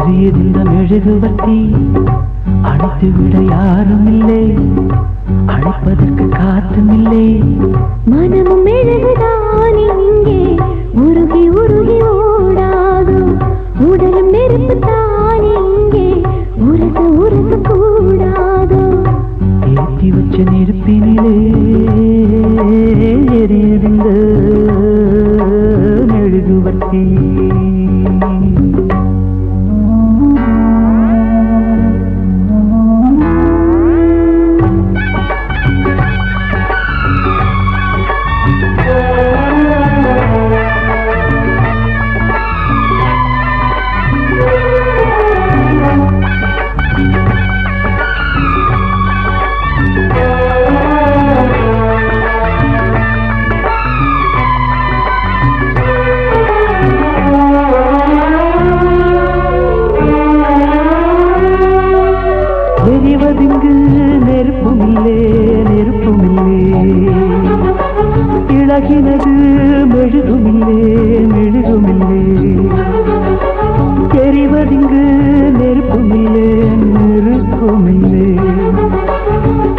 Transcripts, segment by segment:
எரியுதிந்த மெழுகுவர்த்தி அணைத்து விட யாரும் இல்லை, அணைப்பதற்கு காத்தும் இல்லை. மனமும் மெழுகுதான் இங்கே உருகி உருகி ஓடாது, உடலும் நெருப்பு தான் இங்கே உரச உரச கூடாது. ஏற்றி வச்ச நெருப்பினிலே எரியுதிந்த மெழுகுவர்த்தி. எரிவதிங்கு நெருப்புமில்லே நெருப்புமில்லே, இழகினது மெழுகுமில்லே மெழுகுமில்லே. எரிவதிங்கு நெருப்புமில்லே நெருப்புமில்லே,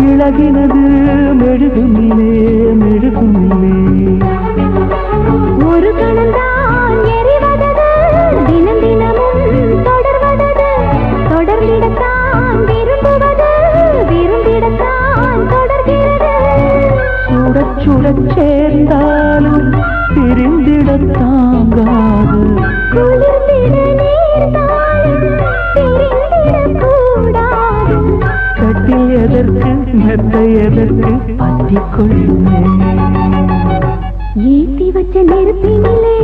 இழகினது மெழுகுமில்லே மெழுகுமில்லே. ஒரு கணந்தான் எரிவதது, தினம் தினமும் தொடர்வதது, தொடர்ந்திடத்தான் விரும்புவது, விரும்பிடத்தான் தொடர்கிறது. சுடச் சுடச் சேர்ந்தாலும் பிரிந்திடத் தாங்காது, குளிர்ந்திட நேர்ந்தாலும் பிரிந்திடக் கூடாது. கட்டில் எதற்கு மெத்தை எதற்கு பற்றிக் கொள்ளுமே. ஏத்தி வச்ச நெருப்பினிலே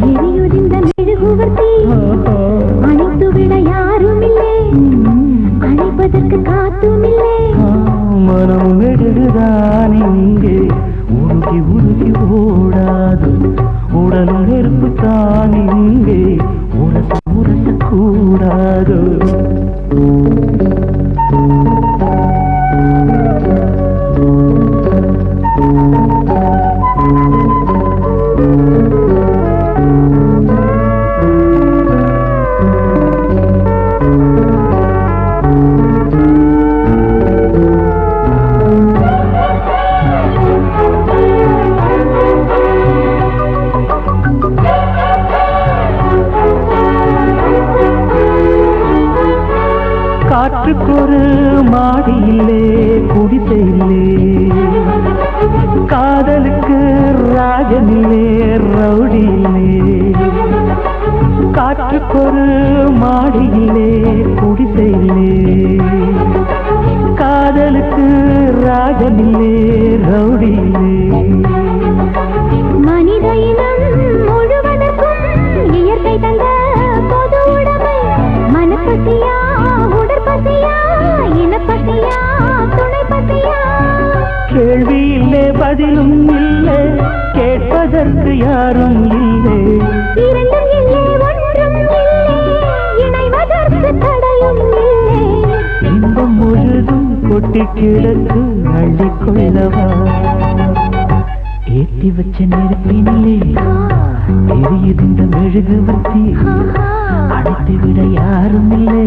எரியுதிந்த மெழுகுவர்த்தி அணைத்து விட யாரும் இல்லை, அணைப்பதற்கு காத்தும் இல்லை. மனம் மெழுகுதான் இங்கே உருகி உருகி ஓடாது, உடலும் நெருப்பு தான் இங்கே உரச உரச கூடாது. காற்றுக்கொரு மாடி இல்லே குடிசை இல்லே, காதலுக்கு ராஜனில்லே ரவுடி இல்லே. காற்றுக்கொரு மாடி இல்லே குடிசை இல்லே, காதலுக்கு ராஜனில்லே ரவுடி இல்லே. மனித இனம் முழுவதற்கும் இயற்கை தந்த பொது உடைமை, மனப்பசியா உடற்பசியா இனப்பசியா துணை பசியா. கேள்வி இல்லை பதிலும் இல்லை, கேட்பதற்கு யாரும் இல்லை. இரண்டும் இல்லை ஒன்றும் இல்லை, இணைவதற்கு தடையும் இல்லை. இன்பம் முழுதும் கொட்டி கிடக்கு அள்ளிக்கொள்ளவா. ஏற்றி வச்ச நெருப்பினிலே எரியுதிந்த மெழுகுவர்த்தி அடைத்து விட யாரும் இல்லை,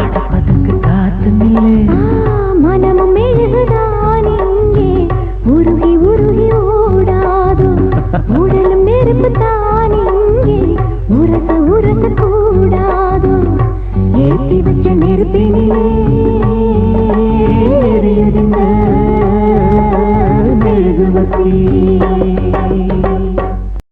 அடைப்பதற்கு காத்தும் இல்லை. மனமும் மெழுகுதான் இங்கே உருகி உருகி ஓடாது, உடலும் நெருப்பு தான் இங்கே உரச உரச கூடாது. ஏற்றி வச்ச நெருப்பினிலே எரியுதிந்த மெழுகுவர்த்தி.